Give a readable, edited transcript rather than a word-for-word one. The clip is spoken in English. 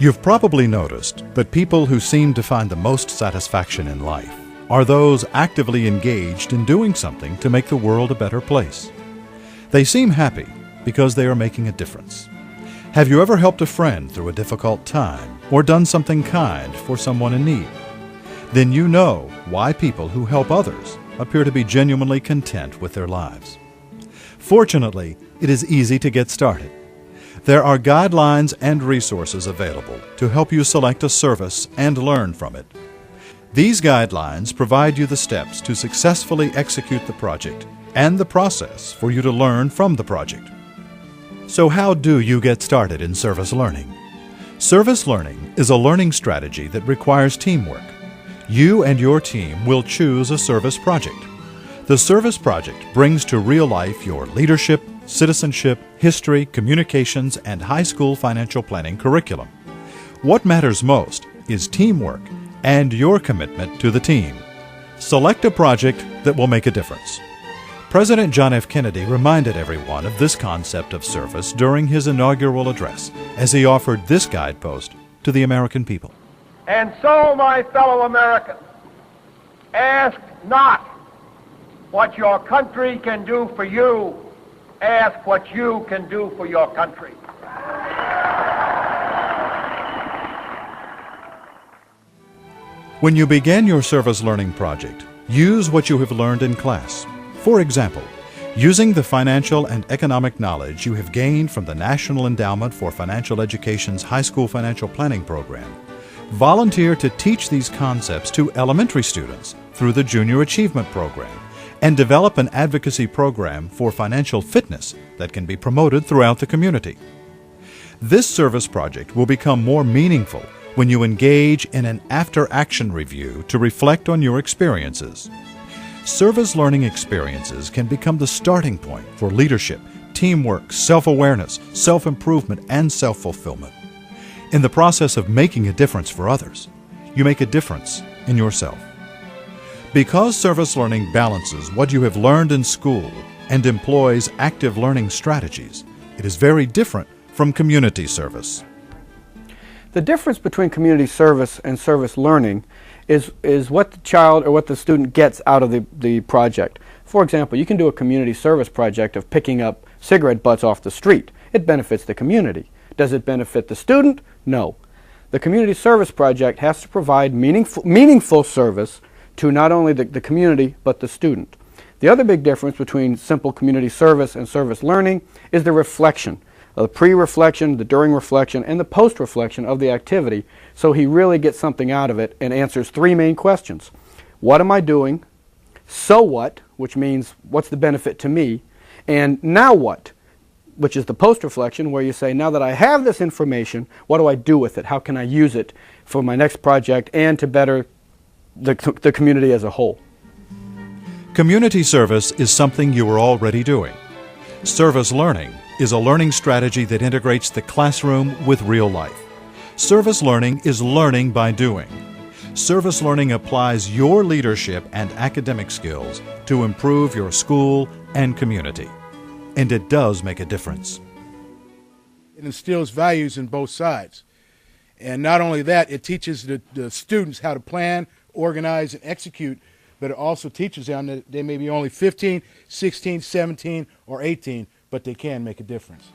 You've probably noticed that people who seem to find the most satisfaction in life are those actively engaged in doing something to make the world a better place. They seem happy because they are making a difference. Have you ever helped a friend through a difficult time or done something kind for someone in need? Then you know why people who help others appear to be genuinely content with their lives. Fortunately, it is easy to get started. There are guidelines and resources available to help you select a service and learn from it. These guidelines provide you the steps to successfully execute the project and the process for you to learn from the project. So how do you get started in service learning? Service learning is a learning strategy that requires teamwork. You and your team will choose a service project. The service project brings to real life your leadership, citizenship, history, communications, and high school financial planning curriculum. What matters most is teamwork and your commitment to the team. Select a project that will make a difference. President John F. Kennedy reminded everyone of this concept of service during his inaugural address as he offered this guidepost to the American people. And so, my fellow Americans, ask not what your country can do for you, ask what you can do for your country. When you begin your service learning project, use what you have learned in class. For example, using the financial and economic knowledge you have gained from the National Endowment for Financial Education's High School Financial Planning Program, volunteer to teach these concepts to elementary students through the Junior Achievement Program, and develop an advocacy program for financial fitness that can be promoted throughout the community. This service project will become more meaningful when you engage in an after-action review to reflect on your experiences. Service learning experiences can become the starting point for leadership, teamwork, self-awareness, self-improvement, and self-fulfillment. In the process of making a difference for others, you make a difference in yourself. Because service learning balances what you have learned in school and employs active learning strategies, it is very different from community service. The difference between community service and service learning is what the child or what the student gets out of the project. For example, you can do a community service project of picking up cigarette butts off the street. It benefits the community. Does it benefit the student? No. The community service project has to provide meaningful service to not only the community but the student. The other big difference between simple community service and service learning is the reflection. The pre-reflection, the during reflection, and the post-reflection of the activity, so he really gets something out of it and answers three main questions. What am I doing? So what, which means what's the benefit to me? And now what, which is the post-reflection, where you say, now that I have this information, what do I do with it? How can I use it for my next project and to better the community as a whole? Community service is something you are already doing. Service learning is a learning strategy that integrates the classroom with real life. Service learning is learning by doing. Service learning applies your leadership and academic skills to improve your school and community. And it does make a difference. It instills values in both sides. And not only that, it teaches the students how to plan, organize, and execute, but it also teaches them that they may be only 15, 16, 17, or 18, but they can make a difference.